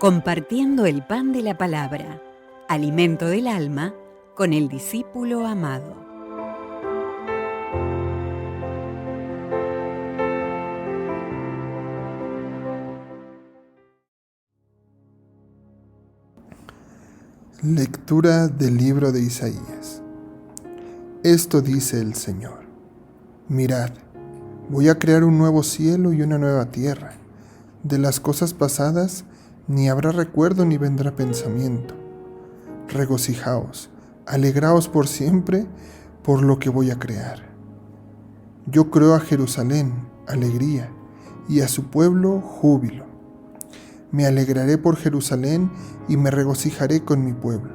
Compartiendo el pan de la palabra, alimento del alma, con el discípulo amado. Lectura del libro de Isaías. Esto dice el Señor: Mirad, voy a crear un nuevo cielo y una nueva tierra. De las cosas pasadas ni habrá recuerdo ni vendrá pensamiento. Regocijaos, alegraos por siempre por lo que voy a crear. Yo creo a Jerusalén alegría y a su pueblo júbilo. Me alegraré por Jerusalén y me regocijaré con mi pueblo.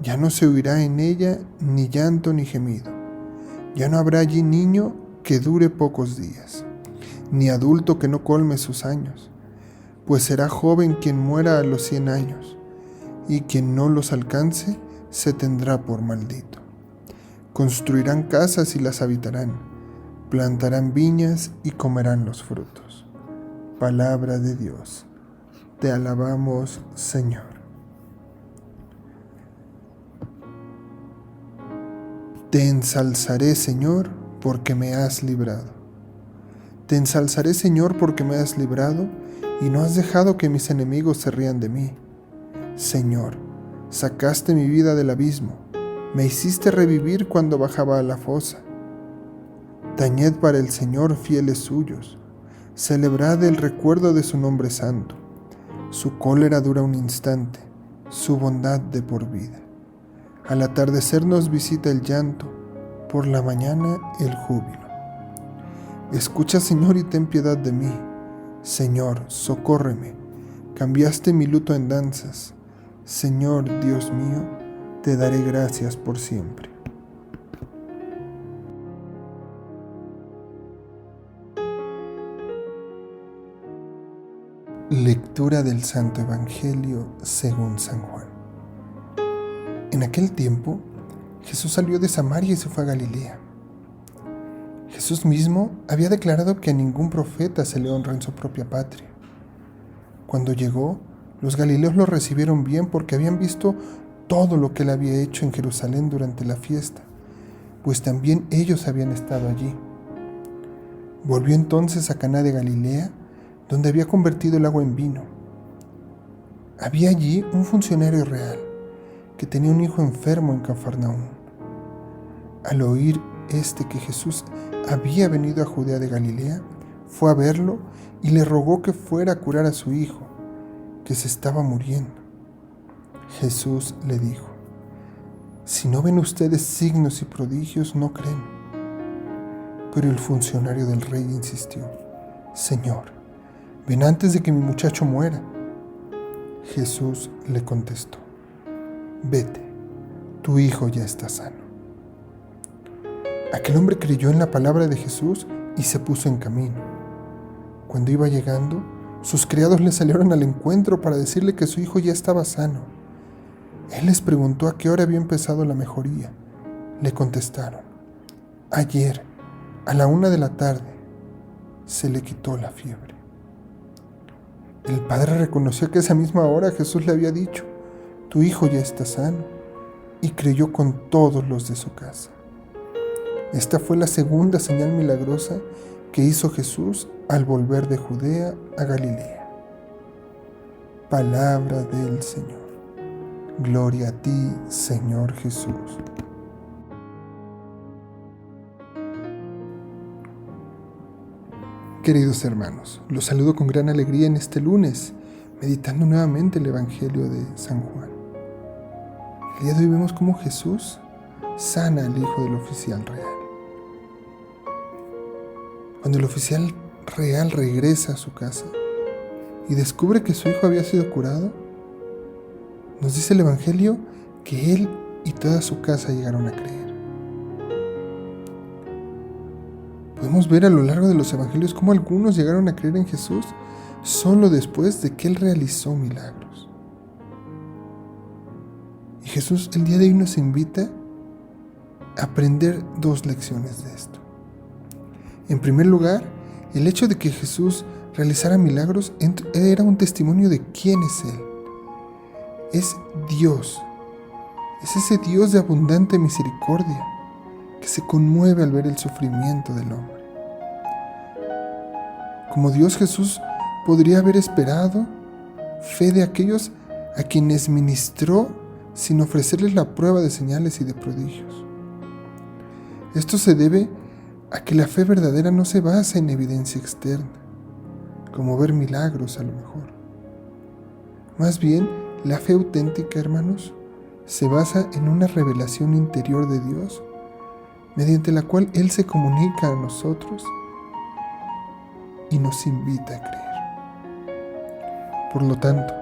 Ya no se oirá en ella ni llanto ni gemido. Ya no habrá allí niño que dure pocos días, ni adulto que no colme sus años, pues será joven quien muera a los 100 años, y quien no los alcance se tendrá por maldito. Construirán casas y las habitarán, plantarán viñas y comerán los frutos. Palabra de Dios. Te alabamos, Señor. Te ensalzaré, Señor, porque me has librado. Te ensalzaré, Señor, porque me has librado y no has dejado que mis enemigos se rían de mí. Señor, sacaste mi vida del abismo, me hiciste revivir cuando bajaba a la fosa. Tañed para el Señor fieles suyos, celebrad el recuerdo de su nombre santo. Su cólera dura un instante, su bondad de por vida. Al atardecer nos visita el llanto, por la mañana el júbilo. Escucha, Señor, y ten piedad de mí. Señor, socórreme. Cambiaste mi luto en danzas. Señor, Dios mío, te daré gracias por siempre. Lectura del Santo Evangelio según San Juan. En aquel tiempo, Jesús salió de Samaria y se fue a Galilea. Jesús mismo había declarado que a ningún profeta se le honra en su propia patria. Cuando llegó, los galileos lo recibieron bien porque habían visto todo lo que él había hecho en Jerusalén durante la fiesta, pues también ellos habían estado allí. Volvió entonces a Caná de Galilea, donde había convertido el agua en vino. Había allí un funcionario real que tenía un hijo enfermo en Cafarnaúm. Al oír que Jesús había venido a Judea de Galilea, fue a verlo y le rogó que fuera a curar a su hijo, que se estaba muriendo. Jesús le dijo: si no ven ustedes signos y prodigios, no creen. Pero el funcionario del rey insistió: Señor, ven antes de que mi muchacho muera. Jesús le contestó: vete, tu hijo ya está sano. Aquel hombre creyó en la palabra de Jesús y se puso en camino. Cuando iba llegando, sus criados le salieron al encuentro para decirle que su hijo ya estaba sano. Él les preguntó a qué hora había empezado la mejoría. Le contestaron: ayer, a la 1 de la tarde, se le quitó la fiebre. El padre reconoció que a esa misma hora Jesús le había dicho: tu hijo ya está sano, y creyó con todos los de su casa. Esta fue la segunda señal milagrosa que hizo Jesús al volver de Judea a Galilea. Palabra del Señor. Gloria a ti, Señor Jesús. Queridos hermanos, los saludo con gran alegría en este lunes, meditando nuevamente el Evangelio de San Juan. El día de hoy vemos cómo Jesús sana al hijo del oficial real. Cuando el oficial real regresa a su casa y descubre que su hijo había sido curado, nos dice el Evangelio que él y toda su casa llegaron a creer. Podemos ver a lo largo de los Evangelios cómo algunos llegaron a creer en Jesús solo después de que él realizó milagros. Y Jesús el día de hoy nos invita a aprender dos lecciones de esto. En primer lugar, el hecho de que Jesús realizara milagros era un testimonio de quién es Él. Es Dios. Es ese Dios de abundante misericordia que se conmueve al ver el sufrimiento del hombre. Como Dios, Jesús podría haber esperado fe de aquellos a quienes ministró sin ofrecerles la prueba de señales y de prodigios. Esto se debe a que la fe verdadera no se basa en evidencia externa, como ver milagros a lo mejor. Más bien, la fe auténtica, hermanos, se basa en una revelación interior de Dios, mediante la cual Él se comunica a nosotros y nos invita a creer. Por lo tanto,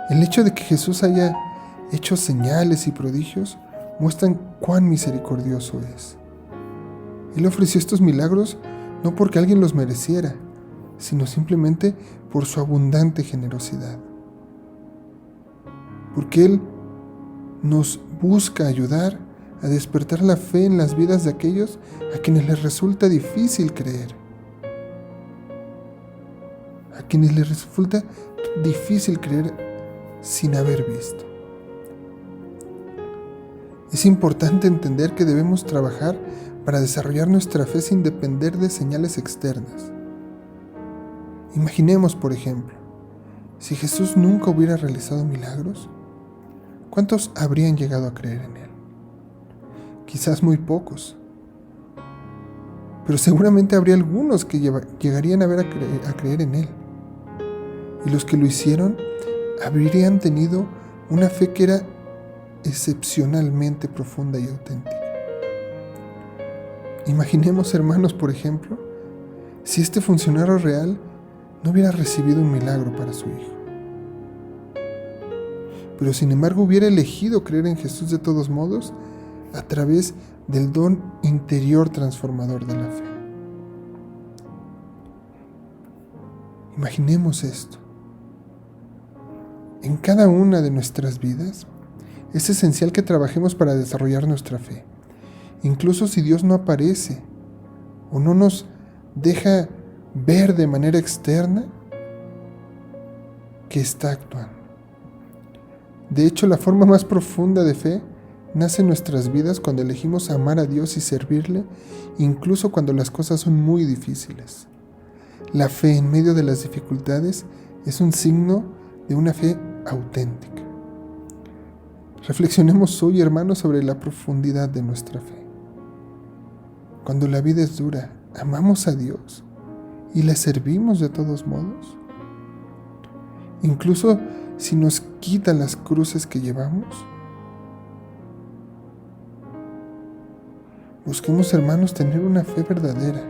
el hecho de que Jesús haya hecho señales y prodigios muestran cuán misericordioso es. Él ofreció estos milagros no porque alguien los mereciera, sino simplemente por su abundante generosidad. Porque Él nos busca ayudar a despertar la fe en las vidas de aquellos a quienes les resulta difícil creer. A quienes les resulta difícil creer sin haber visto. Es importante entender que debemos trabajar para desarrollar nuestra fe sin depender de señales externas. Imaginemos, por ejemplo, si Jesús nunca hubiera realizado milagros, ¿cuántos habrían llegado a creer en Él? Quizás muy pocos, pero seguramente habría algunos que llegarían a creer en Él. Y los que lo hicieron habrían tenido una fe que era excepcionalmente profunda y auténtica. Imaginemos, hermanos, por ejemplo, si este funcionario real no hubiera recibido un milagro para su hijo, pero sin embargo hubiera elegido creer en Jesús de todos modos a través del don interior transformador de la fe. Imaginemos esto. En cada una de nuestras vidas es esencial que trabajemos para desarrollar nuestra fe, incluso si Dios no aparece o no nos deja ver de manera externa que está actuando. De hecho, la forma más profunda de fe nace en nuestras vidas cuando elegimos amar a Dios y servirle, incluso cuando las cosas son muy difíciles. La fe en medio de las dificultades es un signo de una fe auténtica. Reflexionemos hoy, hermanos, sobre la profundidad de nuestra fe. Cuando la vida es dura, ¿amamos a Dios y le servimos de todos modos? Incluso si nos quitan las cruces que llevamos. Busquemos, hermanos, tener una fe verdadera,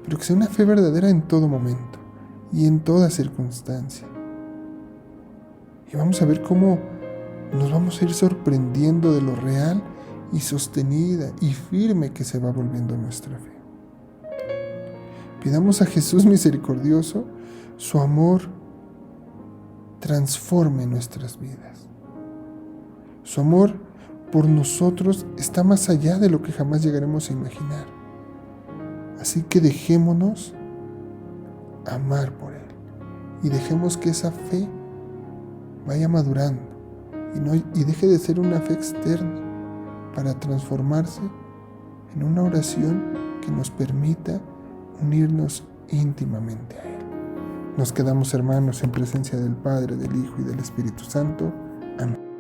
pero que sea una fe verdadera en todo momento y en toda circunstancia. Y vamos a ver cómo nos vamos a ir sorprendiendo de lo real y sostenida y firme que se va volviendo nuestra fe. Pidamos a Jesús misericordioso, su amor transforme nuestras vidas. Su amor por nosotros está más allá de lo que jamás llegaremos a imaginar. Así que dejémonos amar por Él y dejemos que esa fe vaya madurando y deje de ser una fe externa para transformarse en una oración que nos permita unirnos íntimamente a Él. Nos quedamos, hermanos, en presencia del Padre, del Hijo y del Espíritu Santo. Amén.